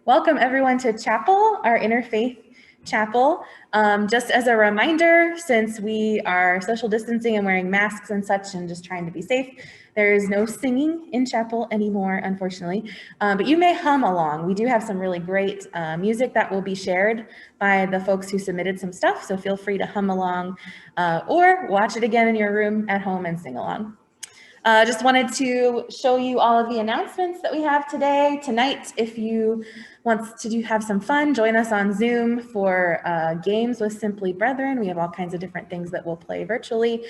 Welcome everyone to chapel, our Interfaith Chapel. Just as a reminder, since we are social distancing and wearing masks and such and just trying to be safe, there is no singing in chapel anymore, unfortunately, but you may hum along. We do have some really great music that will be shared by the folks who submitted some stuff, so feel free to hum along or watch it again in your room at home and sing along. Just wanted to show you all of the announcements that we have today. Tonight, if you want to have some fun, join us on Zoom for games with Simply Brethren. We have all kinds of different things that we'll play virtually.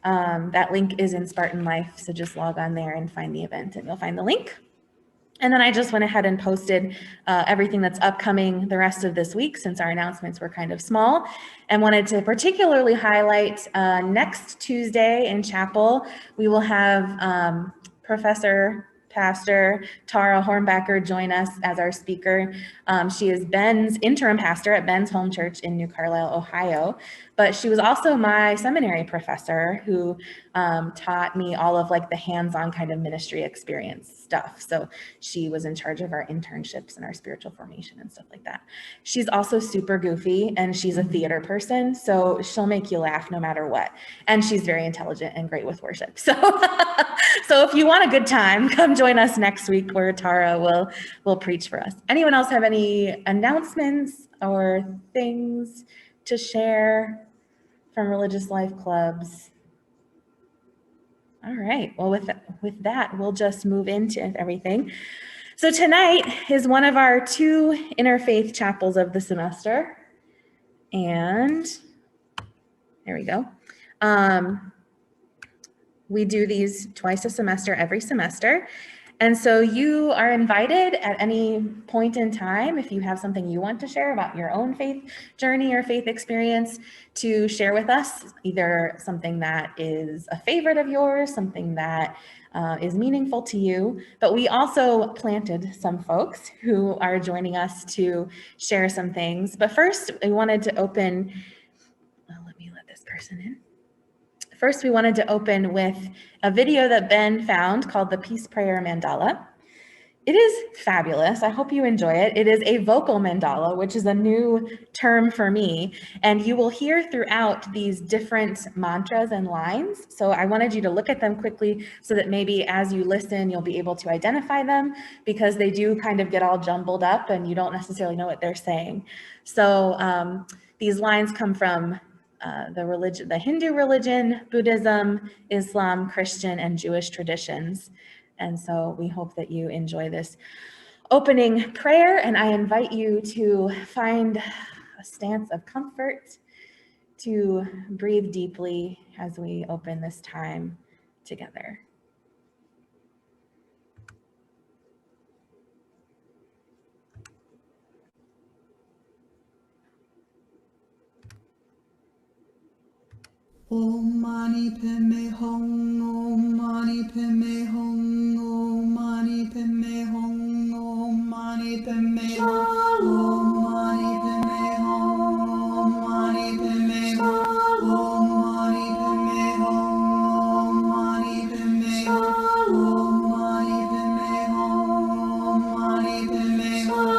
That link is in Spartan Life, so just log on there and find the event and you'll find the link. And then I just went ahead and posted everything that's upcoming the rest of this week since our announcements were kind of small, and wanted to particularly highlight next Tuesday in chapel, we will have Pastor Tara Hornbacker join us as our speaker. She is Ben's interim pastor at Ben's home church in New Carlisle, Ohio, but she was also my seminary professor who taught me all of like the hands-on kind of ministry experience stuff. So she was in charge of our internships and our spiritual formation and stuff like that. She's also super goofy and she's a theater person, so she'll make you laugh no matter what. And she's very intelligent and great with worship. So, so if you want a good time, come join us next week where Tara will preach for us. Anyone else have any announcements or things to share from Religious Life Clubs? All right, well, with that, we'll just move into everything. So tonight is one of our 2 interfaith chapels of the semester. And there we go. We do these twice a semester, every semester. And so you are invited at any point in time, if you have something you want to share about your own faith journey or faith experience, to share with us, either something that is a favorite of yours, something that is meaningful to you. But we also planted some folks who are joining us to share some things. But first, we wanted to open, let me let this person in. First, we wanted to open with a video that Ben found called the Peace Prayer Mandala. It is fabulous. I hope you enjoy it. It is a vocal mandala, which is a new term for me. And you will hear throughout these different mantras and lines. So I wanted you to look at them quickly so that maybe as you listen, you'll be able to identify them, because they do kind of get all jumbled up and you don't necessarily know what they're saying. So these lines come from the Hindu religion, Buddhism, Islam, Christian, and Jewish traditions. And so we hope that you enjoy this opening prayer, and I invite you to find a stance of comfort, to breathe deeply as we open this time together. Om Mani Padme Hum, Om Mani Padme Hum, Om Mani Padme Hum, Om Mani Padme Hum, Om Mani Padme Hum, Om Mani Padme Hum, Om Mani Padme Hum, Om Mani Padme Hum, Om Mani Padme Hum, Om Mani Padme Hum,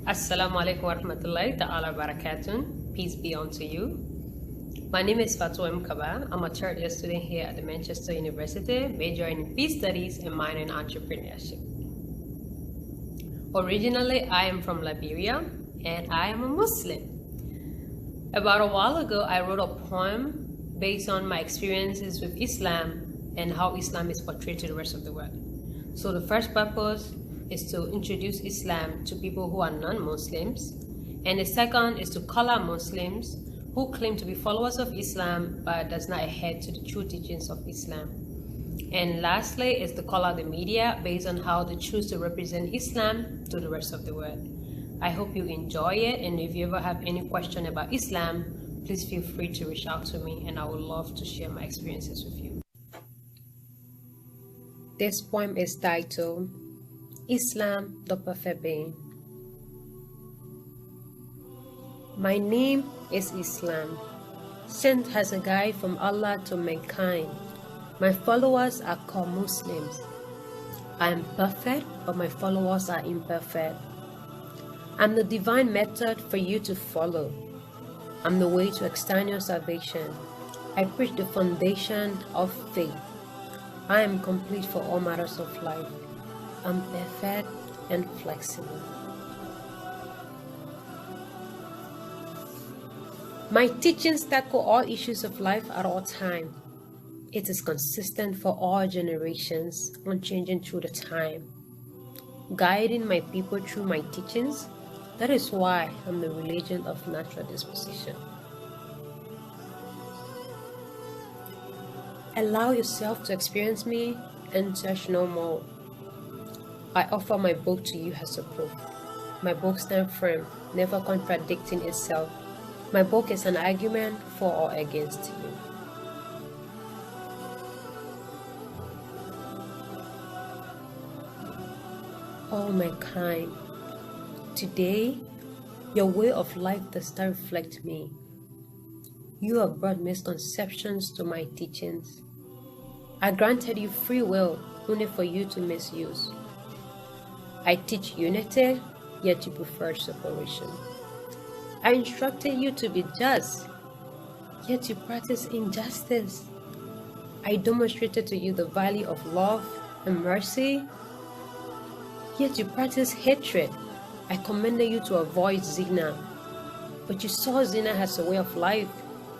Assalamu alaikum wa rahmatullahi ta'ala barakatun. Peace be unto you. My name is Fatu M. Kaba. I'm a third year student here at the Manchester University, majoring in peace studies and minor in entrepreneurship. Originally, I am from Liberia and I am a Muslim. About a while ago, I wrote a poem based on my experiences with Islam and how Islam is portrayed to the rest of the world. So the first purpose is to introduce Islam to people who are non-Muslims, and the second is to call out Muslims who claim to be followers of Islam but does not adhere to the true teachings of Islam. And lastly is to call out the media based on how they choose to represent Islam to the rest of the world. I hope you enjoy it, and if you ever have any question about Islam, please feel free to reach out to me and I would love to share my experiences with you. This poem is titled Islam, the Perfect Being. My name is Islam, sent as a guide from Allah to mankind. My followers are called Muslims. I am perfect, but my followers are imperfect. I'm the divine method for you to follow. I'm the way to external salvation. I preach the foundation of faith. I am complete for all matters of life. I'm perfect and flexible. My teachings tackle all issues of life at all times. It is consistent for all generations, unchanging through the time. Guiding my people through my teachings, that is why I'm the religion of natural disposition. Allow yourself to experience me and search no more. I offer my book to you as a proof. My book stands firm, never contradicting itself. My book is an argument for or against you. All mankind, today, your way of life does not reflect me. You have brought misconceptions to my teachings. I granted you free will only for you to misuse. I teach unity, yet you prefer separation. I instructed you to be just, yet you practice injustice. I demonstrated to you the value of love and mercy, yet you practice hatred. I commanded you to avoid zina, but you saw zina as a way of life.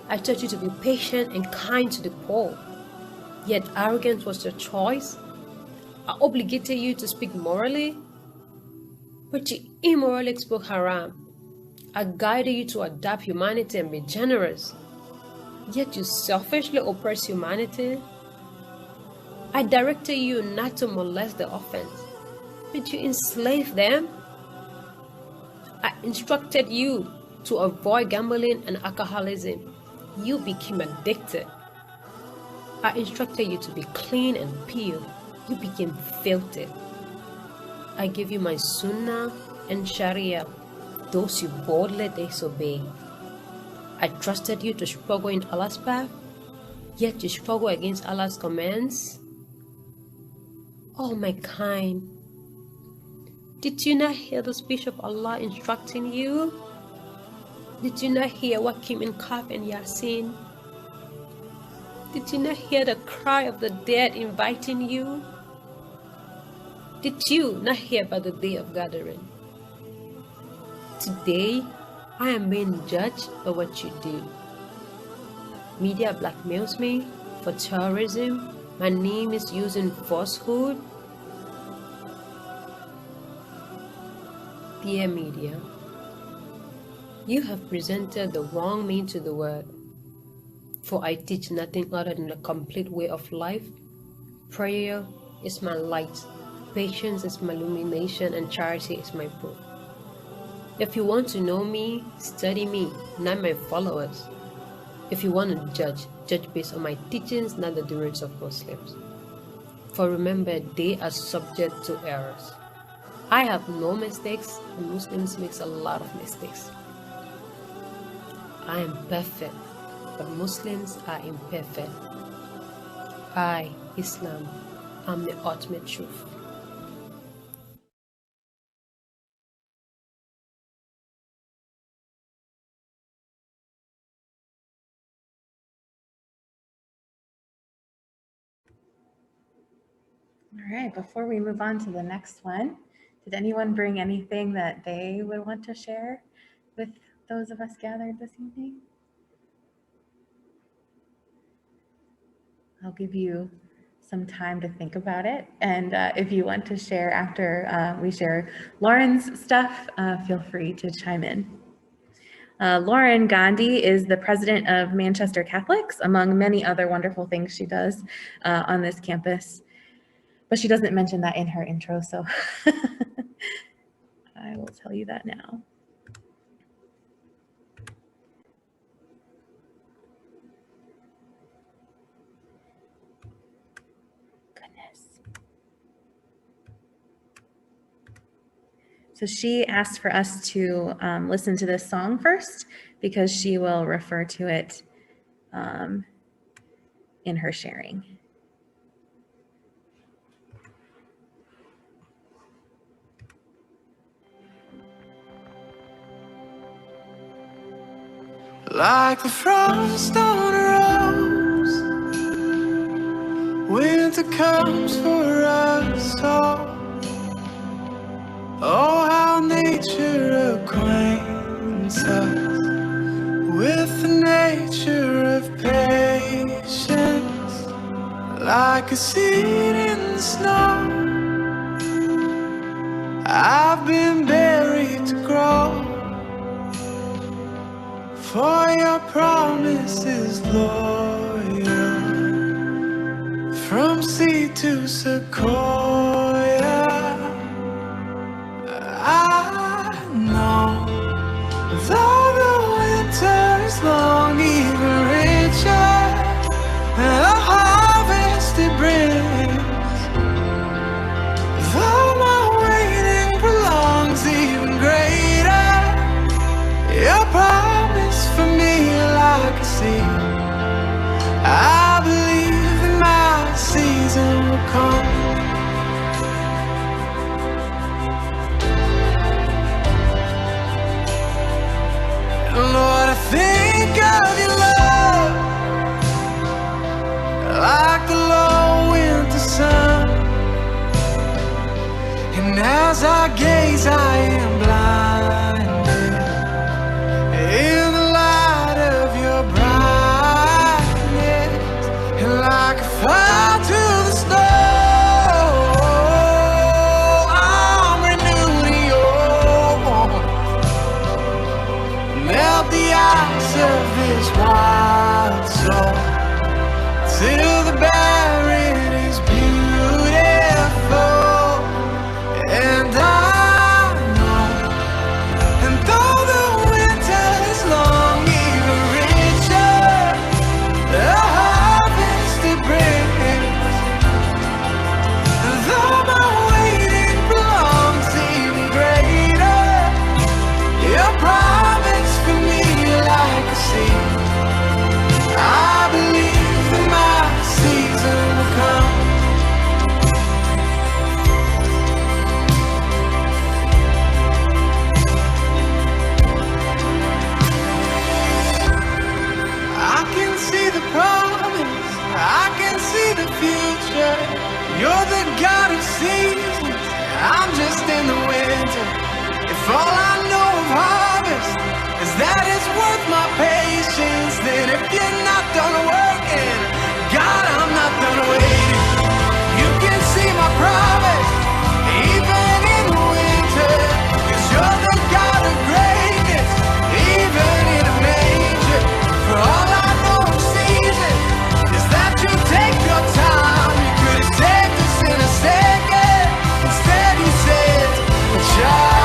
I taught you to be patient and kind to the poor, yet arrogance was your choice. I obligated you to speak morally, but you immorally spoke haram. I guided you to adapt humanity and be generous, yet you selfishly oppress humanity. I directed you not to molest the orphans, but you enslave them. I instructed you to avoid gambling and alcoholism. You became addicted. I instructed you to be clean and pure. You became filthy. I gave you my sunnah and sharia. Those you boldly disobey. I trusted you to struggle in Allah's path, yet you struggle against Allah's commands. Oh my kind, did you not hear the speech of Allah instructing you? Did you not hear what came in Kaf and Yasin? Did you not hear the cry of the dead inviting you? Did you not hear about the day of gathering? Today, I am being judged by what you do. Media blackmails me for terrorism. My name is used in falsehood. Dear media, you have presented the wrong meaning to the word. For I teach nothing other than the complete way of life. Prayer is my light, patience is my illumination, and charity is my proof. If you want to know me, study me, not my followers. If you want to judge, judge based on my teachings, not the doings of Muslims. For remember, they are subject to errors. I have no mistakes, and Muslims make a lot of mistakes. I am perfect, but Muslims are imperfect. I, Islam, am the ultimate truth. All right, before we move on to the next one, did anyone bring anything that they would want to share with those of us gathered this evening? I'll give you some time to think about it. And if you want to share after we share Lauren's stuff, feel free to chime in. Lauren Gandhi is the president of Manchester Catholics, among many other wonderful things she does on this campus. But she doesn't mention that in her intro, so I will tell you that now. Goodness. So she asked for us to listen to this song first because she will refer to it in her sharing. Like the frost on a rose, winter comes for us all. Oh, how nature acquaints us with the nature of patience. Like a seed in the snow, I've been buried to grow. For your promise is loyal, from sea to sequoia. I know, though the winter is long, even richer than the harvest it brings. Though my waiting prolongs, even greater, your promise for me like a seed. I believe that my season will come. And Lord, I think of your love like the low winter sun. And as I gaze, I am blinded in the light of your brightness, and like a fire to the snow, I'm renewed in your warmth. Melt the ice of this wild soul till the barren is beautiful. And I know, and though the winter is long, even richer the harvest it brings. And though my waiting prolongs, even greater your promise for me like a seed. I believe that my season will come. I can see the promise, I can see the future. You're the God of seasons, I'm just in the winter. If all I know of harvest is that it's worth my patience, then if you're not done working, God, I'm not done waiting. You can see my promise, even in the winter, 'cause you're the God of greatness, even in a manger. For all I know of season is that you take your time. You could have saved us in a second, instead you said, child.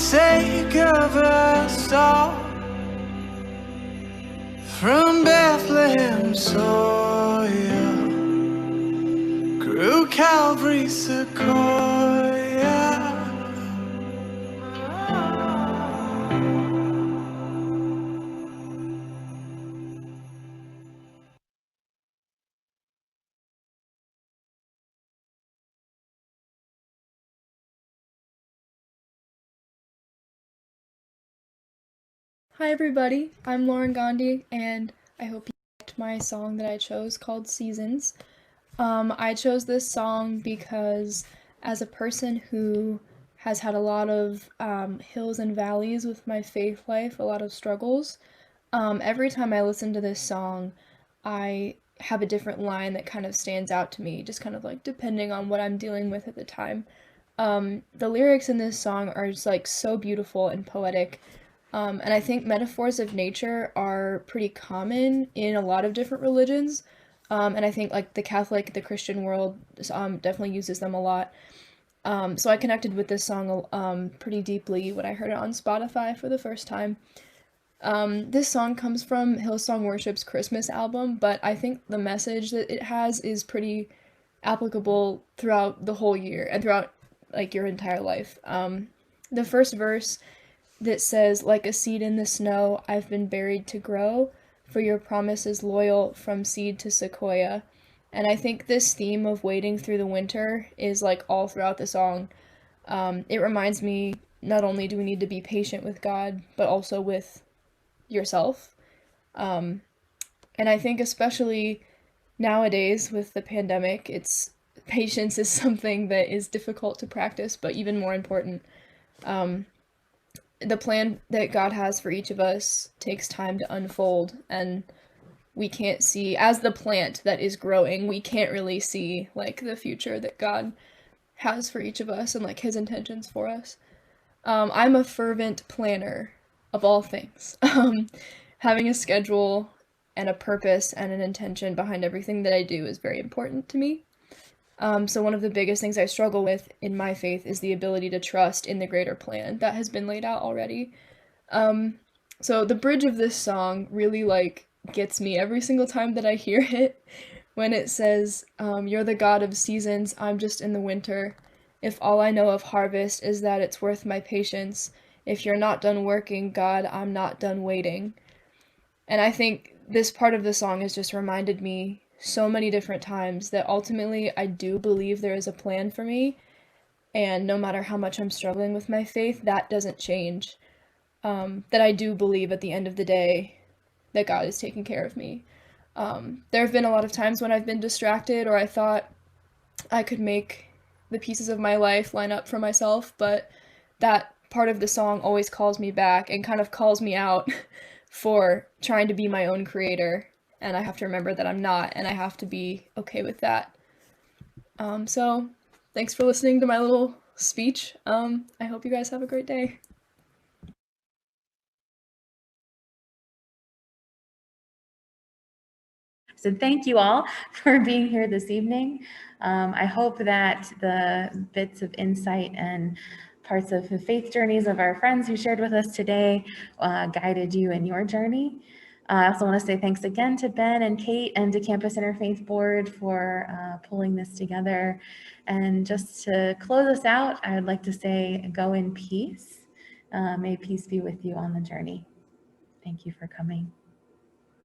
sake of us all, from Bethlehem soil, grew Calvary sequoia. Hi everybody, I'm Lauren Gandhi, and I hope you liked my song that I chose called Seasons. I chose this song because as a person who has had a lot of hills and valleys with my faith life, a lot of struggles, every time I listen to this song, I have a different line that kind of stands out to me, just kind of like depending on what I'm dealing with at the time. The lyrics in this song are just like so beautiful and poetic. And I think metaphors of nature are pretty common in a lot of different religions. And I think like the Catholic, the Christian world definitely uses them a lot. So I connected with this song pretty deeply when I heard it on Spotify for the first time. This song comes from Hillsong Worship's Christmas album, but I think the message that it has is pretty applicable throughout the whole year and throughout like your entire life. The first verse that says, like a seed in the snow, I've been buried to grow, for your promise is loyal from seed to sequoia. And I think this theme of waiting through the winter is like all throughout the song. It reminds me not only do we need to be patient with God, but also with yourself. And I think especially nowadays with the pandemic, patience is something that is difficult to practice, but even more important. The plan that God has for each of us takes time to unfold, and we can't see, as the plant that is growing, we can't really see like the future that God has for each of us and like his intentions for us. I'm a fervent planner of all things. Having a schedule and a purpose and an intention behind everything that I do is very important to me. So one of the biggest things I struggle with in my faith is the ability to trust in the greater plan that has been laid out already. So the bridge of this song really like gets me every single time that I hear it when it says, you're the God of seasons, I'm just in the winter. If all I know of harvest is that it's worth my patience, if you're not done working, God, I'm not done waiting. And I think this part of the song has just reminded me so many different times that ultimately I do believe there is a plan for me, and no matter how much I'm struggling with my faith, that doesn't change. That I do believe at the end of the day that God is taking care of me. There have been a lot of times when I've been distracted or I thought I could make the pieces of my life line up for myself, but that part of the song always calls me back and kind of calls me out for trying to be my own creator, and I have to remember that I'm not, and I have to be okay with that. So thanks for listening to my little speech. I hope you guys have a great day. So thank you all for being here this evening. I hope that the bits of insight and parts of the faith journeys of our friends who shared with us today guided you in your journey. I also want to say thanks again to Ben and Kate and to Campus Interfaith Board for pulling this together. And just to close us out, I would like to say, go in peace. May peace be with you on the journey. Thank you for coming.